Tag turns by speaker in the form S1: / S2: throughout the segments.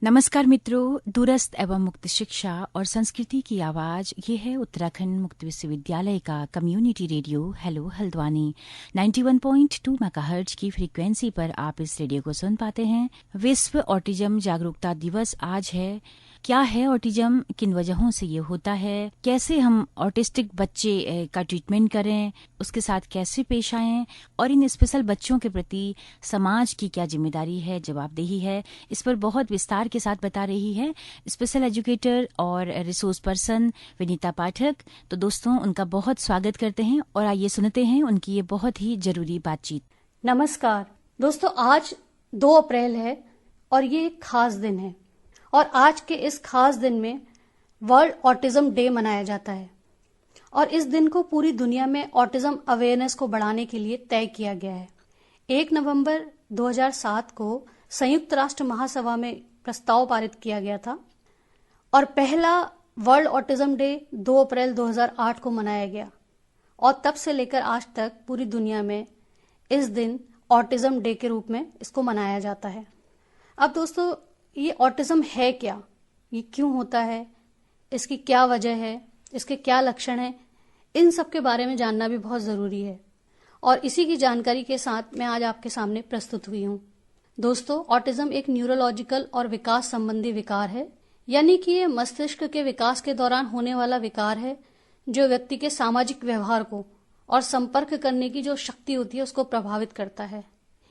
S1: नमस्कार मित्रों, दूरस्थ एवं मुक्त शिक्षा और संस्कृति की आवाज ये है उत्तराखंड मुक्त विश्वविद्यालय का community radio hello Haldwani 91.2 megahertz की फ्रीक्वेंसी पर आप इस रेडियो को सुन पाते हैं। विश्व ऑटिज्म जागरूकता दिवस आज है। क्या है ऑटिज्म, किन वजहों से ये होता है, कैसे हम ऑटिस्टिक बच्चे का ट्रीटमेंट करें, उसके साथ कैसे पेश आएं और इन स्पेशल बच्चों के प्रति समाज की क्या जिम्मेदारी है, जवाबदेही है, इस पर बहुत विस्तार के साथ बता रही है स्पेशल एजुकेटर और रिसोर्स पर्सन विनीता पाठक। तो दोस्तों, उनका बहुत स्वागत करते हैं और आइए सुनते हैं उनकी ये बहुत ही जरूरी बातचीत।
S2: नमस्कार दोस्तों, आज 2 अप्रैल है और ये एक खास दिन है और आज के इस खास दिन में वर्ल्ड ऑटिज्म डे मनाया जाता है और इस दिन को पूरी दुनिया में ऑटिज्म अवेयरनेस को बढ़ाने के लिए तय किया गया है। 1 नवंबर 2007 को संयुक्त राष्ट्र महासभा में प्रस्ताव पारित किया गया था और पहला वर्ल्ड ऑटिज्म डे 2 अप्रैल 2008 को मनाया गया और तब से लेकर आज तक पूरी दुनिया में इस दिन ऑटिज्म डे के रूप में इसको मनाया जाता है। अब दोस्तों, ये ऑटिज्म है क्या, ये क्यों होता है, इसकी क्या वजह है, इसके क्या लक्षण हैं, इन सब के बारे में जानना भी बहुत ज़रूरी है और इसी की जानकारी के साथ मैं आज आपके सामने प्रस्तुत हुई हूँ। दोस्तों, ऑटिज्म एक न्यूरोलॉजिकल और विकास संबंधी विकार है, यानी कि ये मस्तिष्क के विकास के दौरान होने वाला विकार है जो व्यक्ति के सामाजिक व्यवहार को और संपर्क करने की जो शक्ति होती है उसको प्रभावित करता है।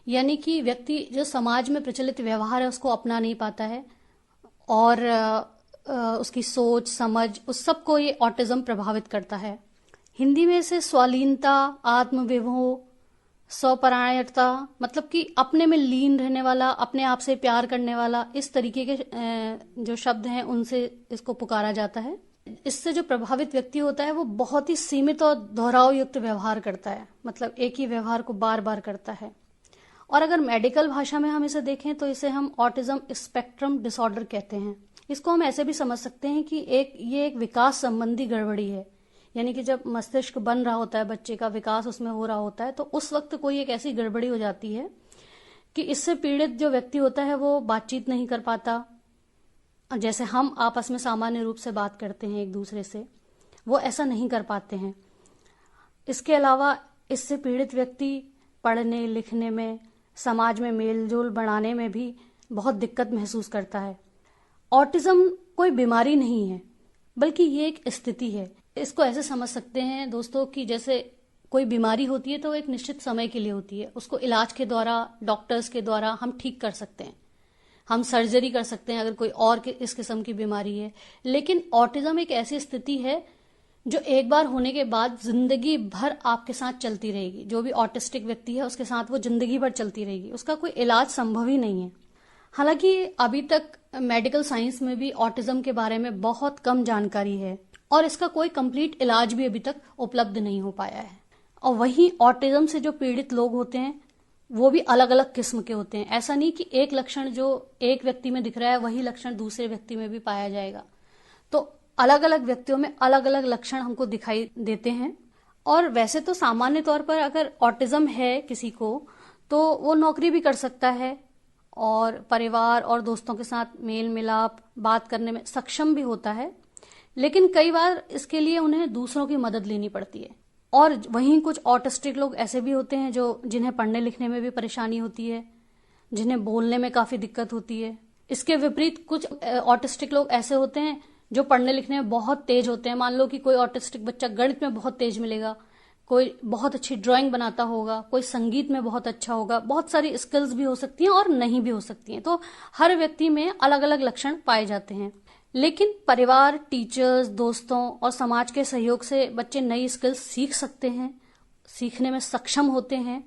S2: यानी कि व्यक्ति जो समाज में प्रचलित व्यवहार है उसको अपना नहीं पाता है और उसकी सोच समझ उस सब को ये ऑटिज्म प्रभावित करता है। हिंदी में इसे स्वालीनता, आत्मविमोह, स्वपरायणता, मतलब कि अपने में लीन रहने वाला, अपने आप से प्यार करने वाला, इस तरीके के जो शब्द हैं उनसे इसको पुकारा जाता है। इससे जो प्रभावित व्यक्ति होता है वो बहुत ही सीमित और दोहराव युक्त व्यवहार करता है, मतलब एक ही व्यवहार को बार बार करता है। और अगर मेडिकल भाषा में हम इसे देखें तो इसे हम ऑटिज्म स्पेक्ट्रम डिसऑर्डर कहते हैं। इसको हम ऐसे भी समझ सकते हैं कि ये एक विकास संबंधी गड़बड़ी है, यानी कि जब मस्तिष्क बन रहा होता है, बच्चे का विकास उसमें हो रहा होता है, तो उस वक्त कोई एक ऐसी गड़बड़ी हो जाती है कि इससे पीड़ित जो व्यक्ति होता है वो बातचीत नहीं कर पाता। जैसे हम आपस में सामान्य रूप से बात करते हैं एक दूसरे से, वो ऐसा नहीं कर पाते हैं। इसके अलावा इससे पीड़ित व्यक्ति पढ़ने लिखने में, समाज में मेलजोल बढ़ाने में भी बहुत दिक्कत महसूस करता है। ऑटिज्म कोई बीमारी नहीं है, बल्कि ये एक स्थिति है। इसको ऐसे समझ सकते हैं दोस्तों कि जैसे कोई बीमारी होती है तो एक निश्चित समय के लिए होती है, उसको इलाज के द्वारा, डॉक्टर्स के द्वारा हम ठीक कर सकते हैं, हम सर्जरी कर सकते हैं अगर कोई और इस किस्म की बीमारी है। लेकिन ऑटिज्म एक ऐसी स्थिति है जो एक बार होने के बाद जिंदगी भर आपके साथ चलती रहेगी। जो भी ऑटिस्टिक व्यक्ति है उसके साथ वो जिंदगी भर चलती रहेगी, उसका कोई इलाज संभव ही नहीं है। हालांकि अभी तक मेडिकल साइंस में भी ऑटिज्म के बारे में बहुत कम जानकारी है और इसका कोई कंप्लीट इलाज भी अभी तक उपलब्ध नहीं हो पाया है। और वहीं ऑटिज्म से जो पीड़ित लोग होते हैं वो भी अलग अलग किस्म के होते हैं। ऐसा नहीं कि एक लक्षण जो एक व्यक्ति में दिख रहा है वही लक्षण दूसरे व्यक्ति में भी पाया जाएगा। तो अलग अलग व्यक्तियों में अलग अलग लक्षण हमको दिखाई देते हैं। और वैसे तो सामान्य तौर पर अगर ऑटिज्म है किसी को तो वो नौकरी भी कर सकता है और परिवार और दोस्तों के साथ मेल मिलाप बात करने में सक्षम भी होता है, लेकिन कई बार इसके लिए उन्हें दूसरों की मदद लेनी पड़ती है। और वहीं कुछ ऑटिस्टिक लोग ऐसे भी होते हैं जो जिन्हें पढ़ने लिखने में भी परेशानी होती है, जिन्हें बोलने में काफी दिक्कत होती है। इसके विपरीत कुछ ऑटिस्टिक लोग ऐसे होते हैं जो पढ़ने लिखने में बहुत तेज होते हैं। मान लो कि कोई ऑटिस्टिक बच्चा गणित में बहुत तेज मिलेगा, कोई बहुत अच्छी ड्राइंग बनाता होगा, कोई संगीत में बहुत अच्छा होगा। बहुत सारी स्किल्स भी हो सकती हैं और नहीं भी हो सकती हैं। तो हर व्यक्ति में अलग अलग लक्षण पाए जाते हैं। लेकिन परिवार, टीचर्स, दोस्तों और समाज के सहयोग से बच्चे नई स्किल्स सीख सकते हैं, सीखने में सक्षम होते हैं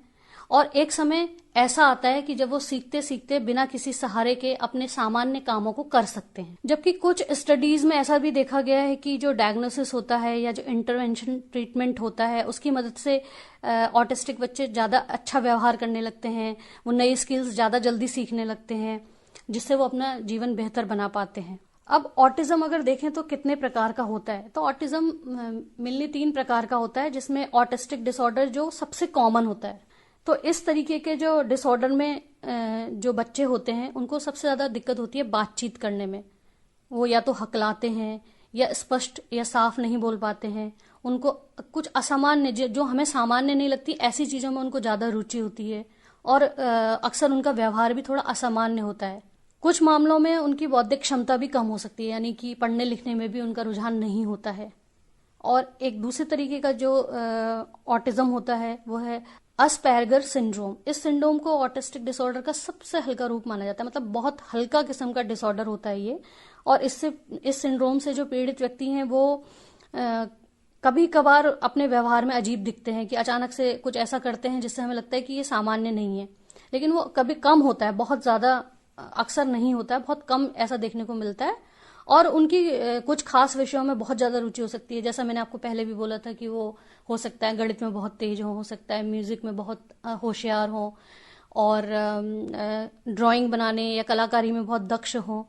S2: और एक समय ऐसा आता है कि जब वो सीखते सीखते बिना किसी सहारे के अपने सामान्य कामों को कर सकते हैं। जबकि कुछ स्टडीज में ऐसा भी देखा गया है कि जो डायग्नोसिस होता है या जो इंटरवेंशन ट्रीटमेंट होता है उसकी मदद से ऑटिस्टिक बच्चे ज्यादा अच्छा व्यवहार करने लगते हैं, वो नई स्किल्स ज्यादा जल्दी सीखने लगते हैं, जिससे वो अपना जीवन बेहतर बना पाते हैं। अब ऑटिज्म अगर देखें तो कितने प्रकार का होता है, तो ऑटिज्म मिलनी 3 प्रकार का होता है, जिसमें ऑटिस्टिक डिसऑर्डर जो सबसे कॉमन होता है, तो इस तरीके के जो डिसऑर्डर में जो बच्चे होते हैं उनको सबसे ज्यादा दिक्कत होती है बातचीत करने में। वो या तो हकलाते हैं या स्पष्ट या साफ नहीं बोल पाते हैं। उनको कुछ असामान्य जो हमें सामान्य नहीं लगती ऐसी चीजों में उनको ज्यादा रुचि होती है, और अक्सर उनका व्यवहार भी थोड़ा असामान्य होता है। कुछ मामलों में उनकी बौद्धिक क्षमता भी कम हो सकती है, यानी कि पढ़ने लिखने में भी उनका रुझान नहीं होता है। और एक दूसरे तरीके का जो ऑटिज्म होता है वो है अस्पर्गर सिंड्रोम। इस सिंड्रोम को ऑटिस्टिक डिसऑर्डर का सबसे हल्का रूप माना जाता है, मतलब बहुत हल्का किस्म का डिसऑर्डर होता है ये। और इस सिंड्रोम से जो पीड़ित व्यक्ति हैं वो कभी कभार अपने व्यवहार में अजीब दिखते हैं कि अचानक से कुछ ऐसा करते हैं जिससे हमें लगता है कि ये सामान्य नहीं है, लेकिन वो कभी कम होता है, बहुत ज्यादा अक्सर नहीं होता है, बहुत कम ऐसा देखने को मिलता है। और उनकी कुछ खास विषयों में बहुत ज्यादा रुचि हो सकती है, जैसा मैंने आपको पहले भी बोला था कि वो हो सकता है गणित में बहुत तेज हो सकता है म्यूजिक में बहुत होशियार हो, और ड्राइंग बनाने या कलाकारी में बहुत दक्ष हो।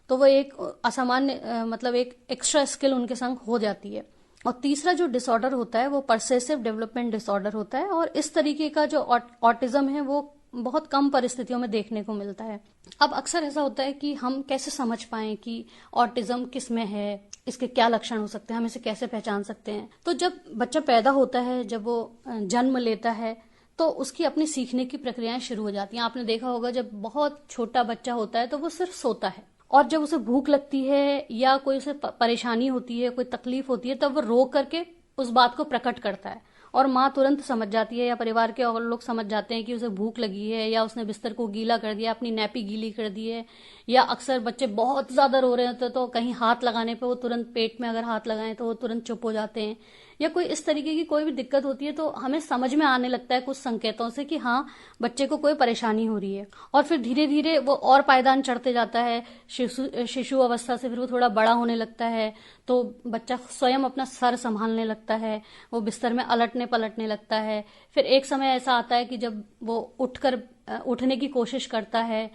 S2: तो वो एक असामान्य मतलब एक एक्स्ट्रा स्किल उनके संग हो जाती है। और तीसरा जो डिसऑर्डर होता है वो परसेसिव डेवलपमेंट डिसऑर्डर होता है, और इस तरीके का जो ऑटिज्म है वो बहुत कम परिस्थितियों में देखने को मिलता है। अब अक्सर ऐसा होता है कि हम कैसे समझ पाएं कि ऑटिज्म किस में है, इसके क्या लक्षण हो सकते हैं, हम इसे कैसे पहचान सकते हैं। तो जब बच्चा पैदा होता है, जब वो जन्म लेता है, तो उसकी अपनी सीखने की प्रक्रियाएं शुरू हो जाती हैं। आपने देखा होगा जब बहुत छोटा बच्चा होता है तो वो सिर्फ सोता है, और जब उसे भूख लगती है या कोई उसे परेशानी होती है, कोई तकलीफ होती है, तब वो रो करके उस बात को प्रकट करता है, और माँ तुरंत समझ जाती है या परिवार के और लोग समझ जाते हैं कि उसे भूख लगी है, या उसने बिस्तर को गीला कर दिया, अपनी नैपी गीली कर दी है। या अक्सर बच्चे बहुत ज्यादा रो रहे होते तो कहीं हाथ लगाने पे वो तुरंत, पेट में अगर हाथ लगाएं तो वो तुरंत चुप हो जाते हैं। या कोई इस तरीके की कोई भी दिक्कत होती है तो हमें समझ में आने लगता है कुछ संकेतों से कि हाँ बच्चे को कोई परेशानी हो रही है। और फिर धीरे धीरे वो और पायदान चढ़ते जाता है। शिशु अवस्था से फिर वो थोड़ा बड़ा होने लगता है, तो बच्चा स्वयं अपना सर संभालने लगता है, वो बिस्तर में अलटने पलटने लगता है। फिर एक समय ऐसा आता है कि जब वो उठने की कोशिश करता है,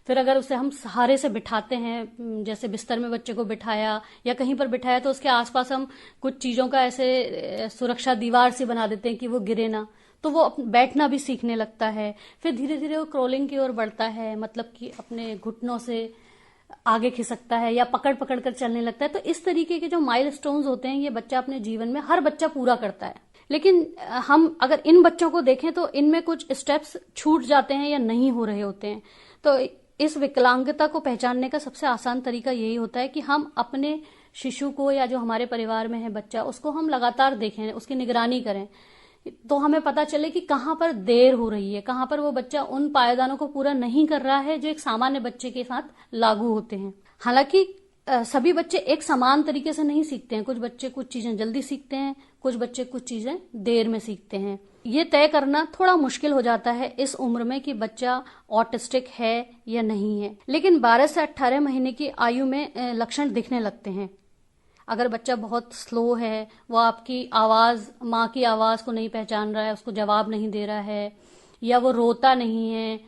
S2: फिर अगर उसे हम सहारे से बिठाते हैं, जैसे बिस्तर में बच्चे को बिठाया या कहीं पर बिठाया, तो उसके आसपास हम कुछ चीजों का ऐसे सुरक्षा दीवार से बना देते हैं कि वो गिरे ना, तो वो बैठना भी सीखने लगता है। फिर धीरे धीरे वो क्रोलिंग की ओर बढ़ता है, मतलब कि अपने घुटनों से आगे खिसकता है या पकड़ पकड़ कर चलने लगता है। तो इस तरीके के जो माइलस्टोन्स होते हैं ये बच्चा अपने जीवन में, हर बच्चा पूरा करता है। लेकिन हम अगर इन बच्चों को देखें तो इनमें कुछ स्टेप्स छूट जाते हैं या नहीं हो रहे होते हैं। तो इस विकलांगता को पहचानने का सबसे आसान तरीका यही होता है कि हम अपने शिशु को या जो हमारे परिवार में है बच्चा, उसको हम लगातार देखें, उसकी निगरानी करें, तो हमें पता चले कि कहाँ पर देर हो रही है, कहाँ पर वो बच्चा उन पायदानों को पूरा नहीं कर रहा है जो एक सामान्य बच्चे के साथ लागू होते हैं। हालांकि सभी बच्चे एक समान तरीके से नहीं सीखते हैं। कुछ बच्चे कुछ चीजें जल्दी सीखते हैं, कुछ बच्चे कुछ चीजें देर में सीखते हैं। ये तय करना थोड़ा मुश्किल हो जाता है इस उम्र में कि बच्चा ऑटिस्टिक है या नहीं है। लेकिन 12 से 18 महीने की आयु में लक्षण दिखने लगते हैं। अगर बच्चा बहुत स्लो है, वो आपकी आवाज, माँ की आवाज को नहीं पहचान रहा है, उसको जवाब नहीं दे रहा है, या वो रोता नहीं है,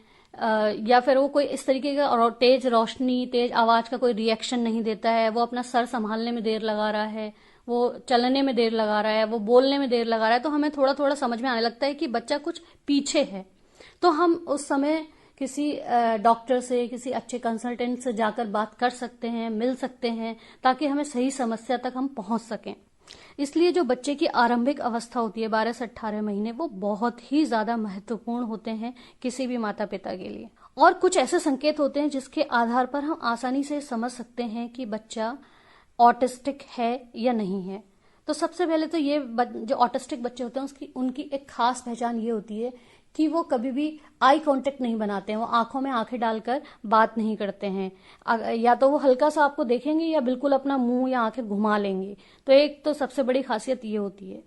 S2: या फिर वो कोई इस तरीके का तेज रोशनी, तेज आवाज का कोई रिएक्शन नहीं देता है, वो अपना सर संभालने में देर लगा रहा है, वो चलने में देर लगा रहा है, वो बोलने में देर लगा रहा है, तो हमें थोड़ा थोड़ा समझ में आने लगता है कि बच्चा कुछ पीछे है। तो हम उस समय किसी डॉक्टर से, किसी अच्छे कंसल्टेंट से जाकर बात कर सकते हैं, मिल सकते हैं, ताकि हमें सही समस्या तक हम पहुंच सकें। इसलिए जो बच्चे की आरंभिक अवस्था होती है 12 से 18 महीने, वो बहुत ही ज्यादा महत्वपूर्ण होते हैं किसी भी माता पिता के लिए। और कुछ ऐसे संकेत होते हैं जिसके आधार पर हम आसानी से समझ सकते हैं कि बच्चा ऑटिस्टिक है या नहीं है। तो सबसे पहले तो ये जो ऑटिस्टिक बच्चे होते हैं उनकी एक खास पहचान ये होती है कि वो कभी भी आई कांटेक्ट नहीं बनाते हैं, वो आंखों में आंखें डालकर बात नहीं करते हैं। या तो वो हल्का सा आपको देखेंगे या बिल्कुल अपना मुंह या आंखें घुमा लेंगे। तो एक तो सबसे बड़ी खासियत ये होती है।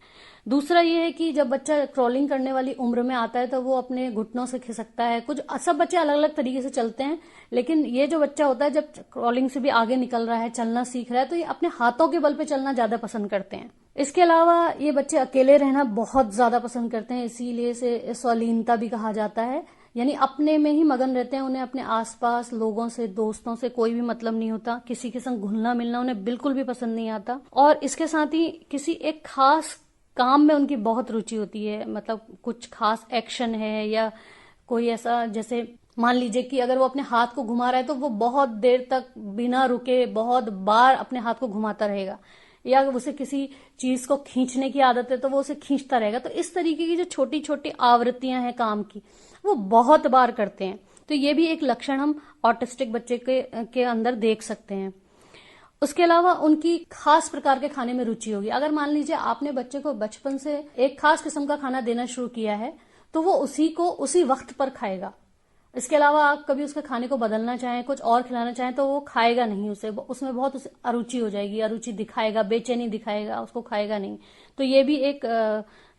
S2: दूसरा ये है कि जब बच्चा क्रॉलिंग करने वाली उम्र में आता है तो वो अपने घुटनों से खिसकता है। कुछ सब बच्चे अलग अलग तरीके से चलते हैं, लेकिन ये जो बच्चा होता है जब क्रॉलिंग से भी आगे निकल रहा है, चलना सीख रहा है, तो ये अपने हाथों के बल पे चलना ज्यादा पसंद करते हैं। इसके अलावा ये बच्चे अकेले रहना बहुत ज्यादा पसंद करते हैं, इसीलिए इसे स्वलीनता भी कहा जाता है। यानी अपने में ही मगन रहते हैं, उन्हें अपने आसपास लोगों से, दोस्तों से कोई भी मतलब नहीं होता, किसी के संग घुलना मिलना उन्हें बिल्कुल भी पसंद नहीं आता। और इसके साथ ही किसी एक खास काम में उनकी बहुत रुचि होती है, मतलब कुछ खास एक्शन है या कोई ऐसा, जैसे मान लीजिए कि अगर वो अपने हाथ को घुमा रहा है तो वो बहुत देर तक बिना रुके बहुत बार अपने हाथ को घुमाता रहेगा, या उसे किसी चीज को खींचने की आदत है तो वो उसे खींचता रहेगा। तो इस तरीके की जो छोटी छोटी आवृत्तियां हैं काम की, वो बहुत बार करते हैं। तो ये भी एक लक्षण हम ऑटिस्टिक बच्चे के अंदर देख सकते हैं। उसके अलावा उनकी खास प्रकार के खाने में रुचि होगी। अगर मान लीजिए आपने बच्चे को बचपन से एक खास किस्म का खाना देना शुरू किया है तो वो उसी को उसी वक्त पर खाएगा। इसके अलावा आप कभी उसके खाने को बदलना चाहें, कुछ और खिलाना चाहें तो वो खाएगा नहीं, उसे उसमें बहुत उसे अरुचि हो जाएगी, अरुचि दिखाएगा, बेचैनी दिखाएगा, उसको खाएगा नहीं। तो ये भी एक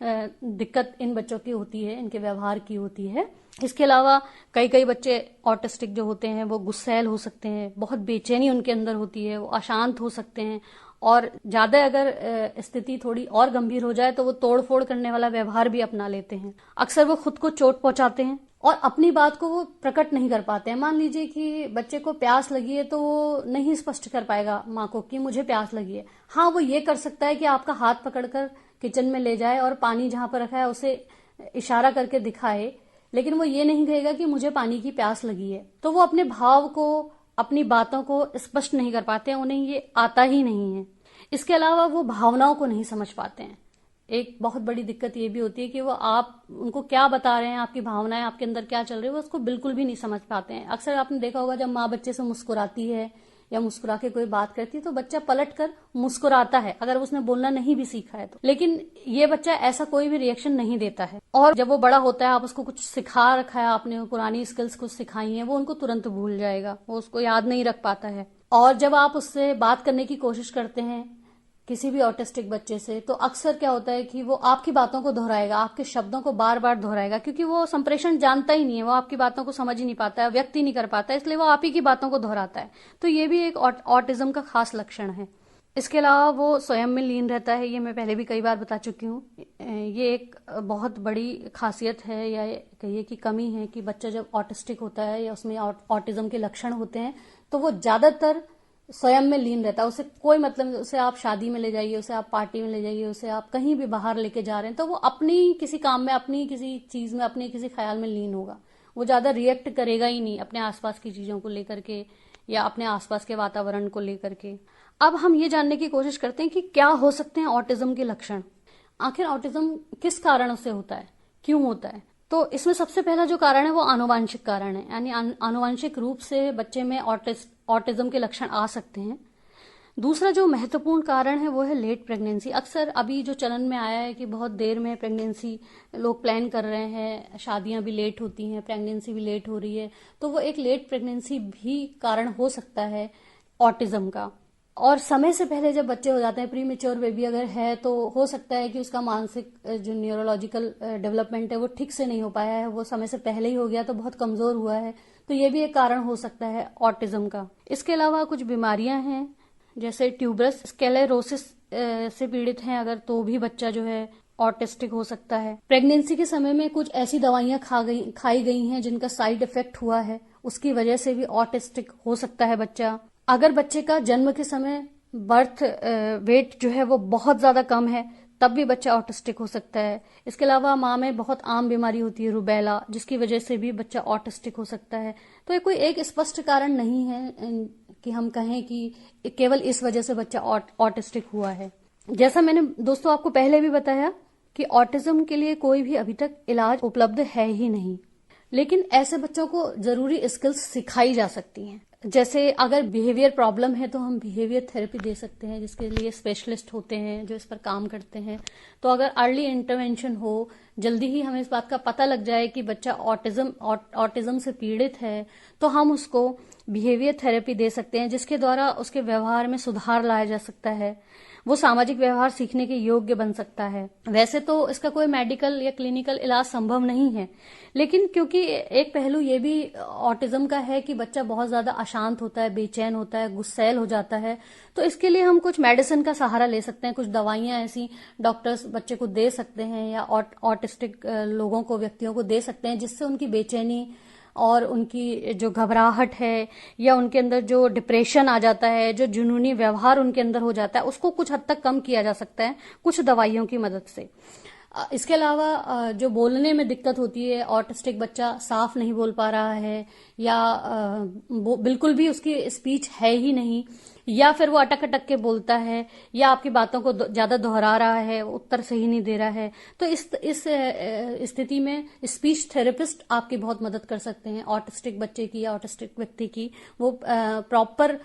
S2: दिक्कत इन बच्चों की होती है, इनके व्यवहार की होती है। इसके अलावा कई कई बच्चे ऑटिस्टिक जो होते हैं वो गुस्सैल हो सकते हैं, बहुत बेचैनी उनके अंदर होती है, वो अशांत हो सकते हैं, और ज्यादा अगर स्थिति थोड़ी और गंभीर हो जाए तो वो तोड़फोड़ करने वाला व्यवहार भी अपना लेते हैं। अक्सर वो खुद को चोट पहुंचाते हैं और अपनी बात को वो प्रकट नहीं कर पाते हैं। मान लीजिए कि बच्चे को प्यास लगी है तो वो नहीं स्पष्ट कर पाएगा माँ को कि मुझे प्यास लगी है। हाँ, वो ये कर सकता है कि आपका हाथ पकड़कर किचन में ले जाए और पानी जहां पर रखा है उसे इशारा करके दिखाए, लेकिन वो ये नहीं कहेगा कि मुझे पानी की प्यास लगी है। तो वो अपने भाव को, अपनी बातों को स्पष्ट नहीं कर पाते हैं, उन्हें ये आता ही नहीं है। इसके अलावा वो भावनाओं को नहीं समझ पाते हैं। एक बहुत बड़ी दिक्कत ये भी होती है कि वो आप उनको क्या बता रहे हैं, आपकी भावनाएं आपके अंदर क्या चल रही है, वो उसको बिल्कुल भी नहीं समझ पाते हैं। अक्सर आपने देखा होगा जब माँ बच्चे से मुस्कुराती है या मुस्कुरा के कोई बात करती है तो बच्चा पलट कर मुस्कुराता है, अगर उसने बोलना नहीं भी सीखा है तो। लेकिन ये बच्चा ऐसा कोई भी रिएक्शन नहीं देता है। और जब वो बड़ा होता है, आप उसको कुछ सिखा रखा है, आपने पुरानी स्किल्स कुछ सिखाई है, वो उनको तुरंत भूल जाएगा, वो उसको याद नहीं रख पाता है। और जब आप उससे बात करने की कोशिश करते हैं किसी भी ऑटिस्टिक बच्चे से, तो अक्सर क्या होता है कि वो आपकी बातों को दोहराएगा, आपके शब्दों को बार बार दोहराएगा, क्योंकि वो संप्रेषण जानता ही नहीं है, वो आपकी बातों को समझ ही नहीं पाता है, व्यक्त ही नहीं कर पाता है, इसलिए वो आप ही की बातों को दोहराता है। तो ये भी एक ऑटिज्म का खास लक्षण है। इसके अलावा वो स्वयं में लीन रहता है, ये मैं पहले भी कई बार बता चुकी हूँ। ये एक बहुत बड़ी खासियत है या कहिए कि कमी है कि बच्चा जब ऑटिस्टिक होता है या उसमें ऑटिज्म के लक्षण होते हैं तो वो ज्यादातर स्वयं में लीन रहता है। उसे कोई मतलब नहीं, उसे आप शादी में ले जाइए, उसे आप पार्टी में ले जाइए, उसे आप कहीं भी बाहर लेके जा रहे हैं तो वो अपनी किसी काम में, अपनी किसी चीज में, अपने किसी ख्याल में लीन होगा। वो ज्यादा रिएक्ट करेगा ही नहीं अपने आसपास की चीजों को लेकर के या अपने आसपास के वातावरण को लेकर के। अब हम ये जानने की कोशिश करते हैं कि क्या हो सकते हैं ऑटिज्म के लक्षण। आखिर ऑटिज्म किस कारण से होता है, क्यों होता है? तो इसमें सबसे पहला जो कारण है वो आनुवांशिक कारण है, यानी आनुवांशिक रूप से बच्चे में ऑटिज्म के लक्षण आ सकते हैं। दूसरा जो महत्वपूर्ण कारण है वो है लेट प्रेगनेंसी। अक्सर अभी जो चलन में आया है कि बहुत देर में प्रेगनेंसी लोग प्लान कर रहे हैं, शादियां भी लेट होती हैं, प्रेगनेंसी भी लेट हो रही है, तो वो एक लेट प्रेगनेंसी भी कारण हो सकता है ऑटिज्म का। और समय से पहले जब बच्चे हो जाते हैं, प्री मेच्योर बेबी अगर है, तो हो सकता है कि उसका मानसिक जो न्यूरोलॉजिकल डेवलपमेंट है वो ठीक से नहीं हो पाया है, वो समय से पहले ही हो गया तो बहुत कमजोर हुआ है, तो ये भी एक कारण हो सकता है ऑटिज्म का। इसके अलावा कुछ बीमारियां हैं जैसे ट्यूबरस स्क्लेरोसिस से पीड़ित हैं अगर, तो भी बच्चा जो है ऑटिस्टिक हो सकता है। प्रेगनेंसी के समय में कुछ ऐसी दवाइयां खाई गई हैं जिनका साइड इफेक्ट हुआ है, उसकी वजह से भी ऑटिस्टिक हो सकता है बच्चा। अगर बच्चे का जन्म के समय बर्थ वेट जो है वो बहुत ज्यादा कम है तब भी बच्चा ऑटिस्टिक हो सकता है। इसके अलावा माँ में बहुत आम बीमारी होती है रूबेला, जिसकी वजह से भी बच्चा ऑटिस्टिक हो सकता है। तो ये कोई एक स्पष्ट कारण नहीं है कि हम कहें कि केवल इस वजह से बच्चा ऑटिस्टिक हुआ है। जैसा मैंने दोस्तों आपको पहले भी बताया कि ऑटिज्म के लिए कोई भी अभी तक इलाज उपलब्ध है ही नहीं, लेकिन ऐसे बच्चों को जरूरी स्किल्स सिखाई जा सकती हैं। जैसे अगर बिहेवियर प्रॉब्लम है तो हम बिहेवियर थेरेपी दे सकते हैं, जिसके लिए स्पेशलिस्ट होते हैं जो इस पर काम करते हैं। तो अगर अर्ली इंटरवेंशन हो, जल्दी ही हमें इस बात का पता लग जाए कि बच्चा ऑटिज्म से पीड़ित है, तो हम उसको बिहेवियर थेरेपी दे सकते हैं, जिसके द्वारा उसके व्यवहार में सुधार लाया जा सकता है, वो सामाजिक व्यवहार सीखने के योग्य बन सकता है। वैसे तो इसका कोई मेडिकल या क्लिनिकल इलाज संभव नहीं है, लेकिन क्योंकि एक पहलू ये भी ऑटिज्म का है कि बच्चा बहुत ज्यादा अशांत होता है, बेचैन होता है, गुस्सैल हो जाता है, तो इसके लिए हम कुछ मेडिसिन का सहारा ले सकते हैं। कुछ दवाइयां ऐसी डॉक्टर्स बच्चे को दे सकते हैं या ऑटिस्टिक लोगों को, व्यक्तियों को दे सकते हैं, जिससे उनकी बेचैनी और उनकी जो घबराहट है या उनके अंदर जो डिप्रेशन आ जाता है, जो जुनूनी व्यवहार उनके अंदर हो जाता है, उसको कुछ हद तक कम किया जा सकता है कुछ दवाइयों की मदद से। इसके अलावा जो बोलने में दिक्कत होती है, ऑटिस्टिक बच्चा साफ नहीं बोल पा रहा है या बिल्कुल भी उसकी स्पीच है ही नहीं, या फिर वो अटक अटक के बोलता है या आपकी बातों को ज्यादा दोहरा रहा है, उत्तर सही नहीं दे रहा है, तो इस स्थिति में स्पीच थेरेपिस्ट आपकी बहुत मदद कर सकते हैं। ऑटिस्टिक बच्चे की या ऑटिस्टिक व्यक्ति की वो प्रॉपर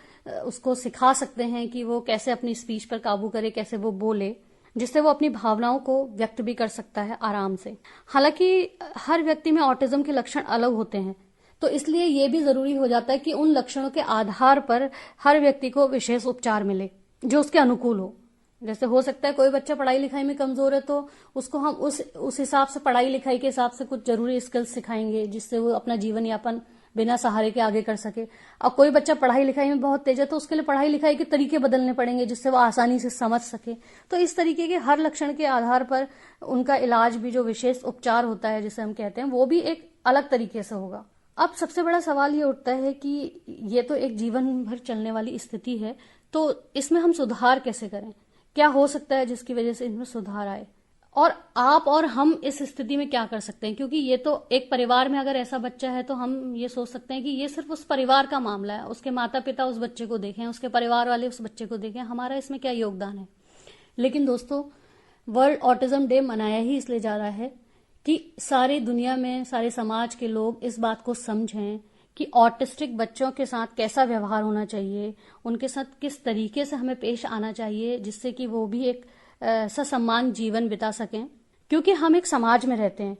S2: उसको सिखा सकते हैं कि वो कैसे अपनी स्पीच पर काबू करे, कैसे वो बोले, जिससे वो अपनी भावनाओं को व्यक्त भी कर सकता है आराम से। हालांकि हर व्यक्ति में ऑटिज्म के लक्षण अलग होते हैं, तो इसलिए ये भी जरूरी हो जाता है कि उन लक्षणों के आधार पर हर व्यक्ति को विशेष उपचार मिले जो उसके अनुकूल हो। जैसे हो सकता है कोई बच्चा पढ़ाई लिखाई में कमजोर है, तो उसको हम उस हिसाब से पढ़ाई लिखाई के हिसाब से कुछ जरूरी स्किल्स सिखाएंगे जिससे वो अपना जीवन यापन बिना सहारे के आगे कर सके। और कोई बच्चा पढ़ाई लिखाई में बहुत तेज है, तो उसके लिए पढ़ाई लिखाई के तरीके बदलने पड़ेंगे जिससे वो आसानी से समझ सके। तो इस तरीके के हर लक्षण के आधार पर उनका इलाज भी, जो विशेष उपचार होता है जिसे हम कहते हैं, वो भी एक अलग तरीके से होगा। अब सबसे बड़ा सवाल ये उठता है कि ये तो एक जीवन भर चलने वाली स्थिति है, तो इसमें हम सुधार कैसे करें? क्या हो सकता है जिसकी वजह से इनमें सुधार आए? और आप और हम इस स्थिति में क्या कर सकते हैं? क्योंकि ये तो एक परिवार में अगर ऐसा बच्चा है तो हम ये सोच सकते हैं कि ये सिर्फ उस परिवार का मामला है, उसके माता पिता उस बच्चे को देखें, उसके परिवार वाले उस बच्चे को देखें, हमारा इसमें क्या योगदान है। लेकिन दोस्तों, वर्ल्ड ऑटिज्म डे मनाया ही इसलिए जा रहा है कि सारी दुनिया में सारे समाज के लोग इस बात को समझें कि ऑटिस्टिक बच्चों के साथ कैसा व्यवहार होना चाहिए, उनके साथ किस तरीके से हमें पेश आना चाहिए जिससे कि वो भी एक ससम्मान जीवन बिता सकें। क्योंकि हम एक समाज में रहते हैं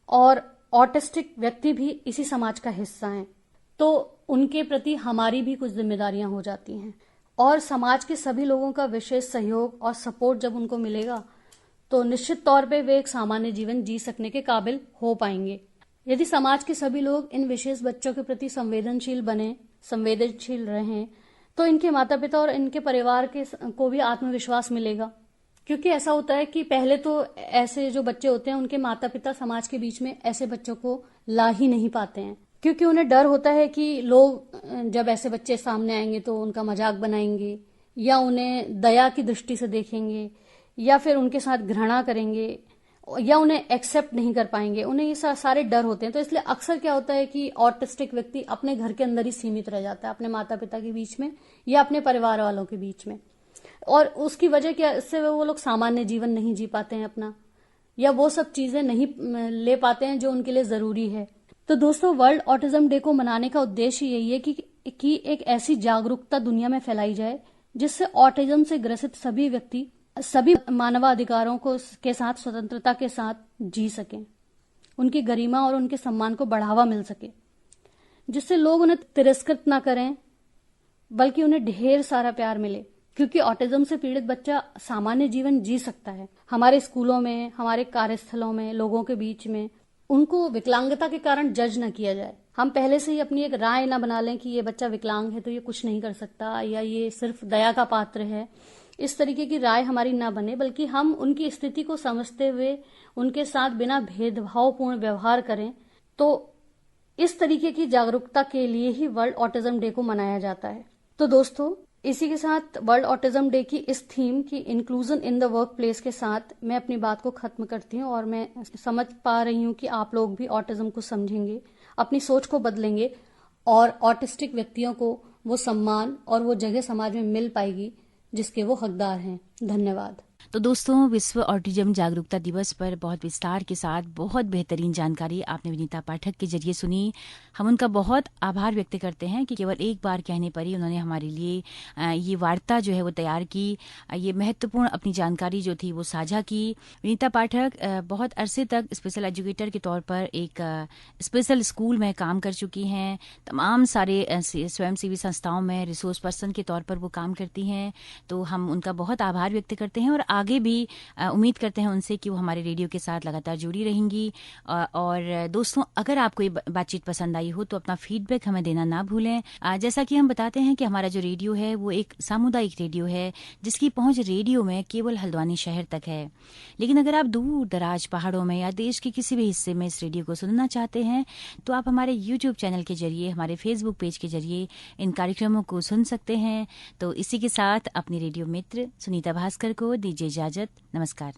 S2: और ऑटिस्टिक व्यक्ति भी इसी समाज का हिस्सा हैं, तो उनके प्रति हमारी भी कुछ जिम्मेदारियां हो जाती हैं। और समाज के सभी लोगों का विशेष सहयोग और सपोर्ट जब उनको मिलेगा तो निश्चित तौर पे वे एक सामान्य जीवन जी सकने के काबिल हो पाएंगे। यदि समाज के सभी लोग इन विशेष बच्चों के प्रति संवेदनशील बने, संवेदनशील रहें, तो इनके माता पिता और इनके परिवार को भी आत्मविश्वास मिलेगा। क्योंकि ऐसा होता है कि पहले तो ऐसे जो बच्चे होते हैं उनके माता पिता समाज के बीच में ऐसे बच्चों को ला ही नहीं पाते हैं, क्योंकि उन्हें डर होता है कि लोग जब ऐसे बच्चे सामने आएंगे तो उनका मजाक बनाएंगे या उन्हें दया की दृष्टि से देखेंगे या फिर उनके साथ घृणा करेंगे या उन्हें एक्सेप्ट नहीं कर पाएंगे। उन्हें ये सारे डर होते हैं। तो इसलिए अक्सर क्या होता है कि ऑटिस्टिक व्यक्ति अपने घर के अंदर ही सीमित रह जाता है, अपने माता पिता के बीच में या अपने परिवार वालों के बीच में। और उसकी वजह क्या, इससे वो लोग सामान्य जीवन नहीं जी पाते हैं अपना, या वो सब चीजें नहीं ले पाते हैं जो उनके लिए जरूरी है। तो दोस्तों, वर्ल्ड ऑटिज्म डे को मनाने का उद्देश्य यही है कि एक ऐसी जागरूकता दुनिया में फैलाई जाए जिससे ऑटिज्म से ग्रसित सभी व्यक्ति सभी मानवाधिकारों को के साथ स्वतंत्रता के साथ जी सकें, उनकी गरिमा और उनके सम्मान को बढ़ावा मिल सके, जिससे लोग उन्हें तिरस्कृत ना करें बल्कि उन्हें ढेर सारा प्यार मिले। क्योंकि ऑटिज्म से पीड़ित बच्चा सामान्य जीवन जी सकता है। हमारे स्कूलों में, हमारे कार्यस्थलों में, लोगों के बीच में उनको विकलांगता के कारण जज न किया जाए। हम पहले से ही अपनी एक राय न बना लें कि ये बच्चा विकलांग है तो ये कुछ नहीं कर सकता या ये सिर्फ दया का पात्र है। इस तरीके की राय हमारी ना बने, बल्कि हम उनकी स्थिति को समझते हुए उनके साथ बिना भेदभावपूर्ण व्यवहार करें। तो इस तरीके की जागरूकता के लिए ही वर्ल्ड ऑटिज्म डे को मनाया जाता है। तो दोस्तों, इसी के साथ वर्ल्ड ऑटिज्म डे की इस थीम की inclusion in the work place के साथ मैं अपनी बात को खत्म करती हूँ। और मैं समझ पा रही हूँ कि आप लोग भी ऑटिज्म को समझेंगे, अपनी सोच को बदलेंगे और ऑटिस्टिक व्यक्तियों को वो सम्मान और वो जगह समाज में मिल पाएगी जिसके वो हकदार हैं। धन्यवाद।
S1: तो दोस्तों, विश्व ऑटिज्म जागरूकता दिवस पर बहुत विस्तार के साथ बहुत बेहतरीन जानकारी आपने विनीता पाठक के जरिए सुनी। हम उनका बहुत आभार व्यक्त करते हैं कि केवल एक बार कहने पर ही उन्होंने हमारे लिए ये वार्ता जो है वो तैयार की, ये महत्वपूर्ण अपनी जानकारी जो थी वो साझा की। विनीता पाठक बहुत अरसे तक स्पेशल एजुकेटर के तौर पर एक स्पेशल स्कूल में काम कर चुकी हैं। तमाम सारे स्वयंसेवी संस्थाओं में रिसोर्स पर्सन के तौर पर वो काम करती हैं। तो हम उनका बहुत आभार व्यक्त करते हैं और आगे भी उम्मीद करते हैं उनसे कि वो हमारे रेडियो के साथ लगातार जुड़ी रहेंगी। और दोस्तों, अगर आपको ये बातचीत पसंद आई हो तो अपना फीडबैक हमें देना ना भूलें। जैसा कि हम बताते हैं कि हमारा जो रेडियो है वो एक सामुदायिक रेडियो है जिसकी पहुंच रेडियो में केवल हल्द्वानी शहर तक है। लेकिन अगर आप दूर दराज पहाड़ों में या देश के किसी भी हिस्से में इस रेडियो को सुनना चाहते हैं तो आप हमारे यूट्यूब चैनल के जरिए, हमारे फेसबुक पेज के जरिए इन कार्यक्रमों को सुन सकते हैं। तो इसी के साथ अपनी रेडियो मित्र सुनीता भास्कर को दीजिए इजाजत। नमस्कार।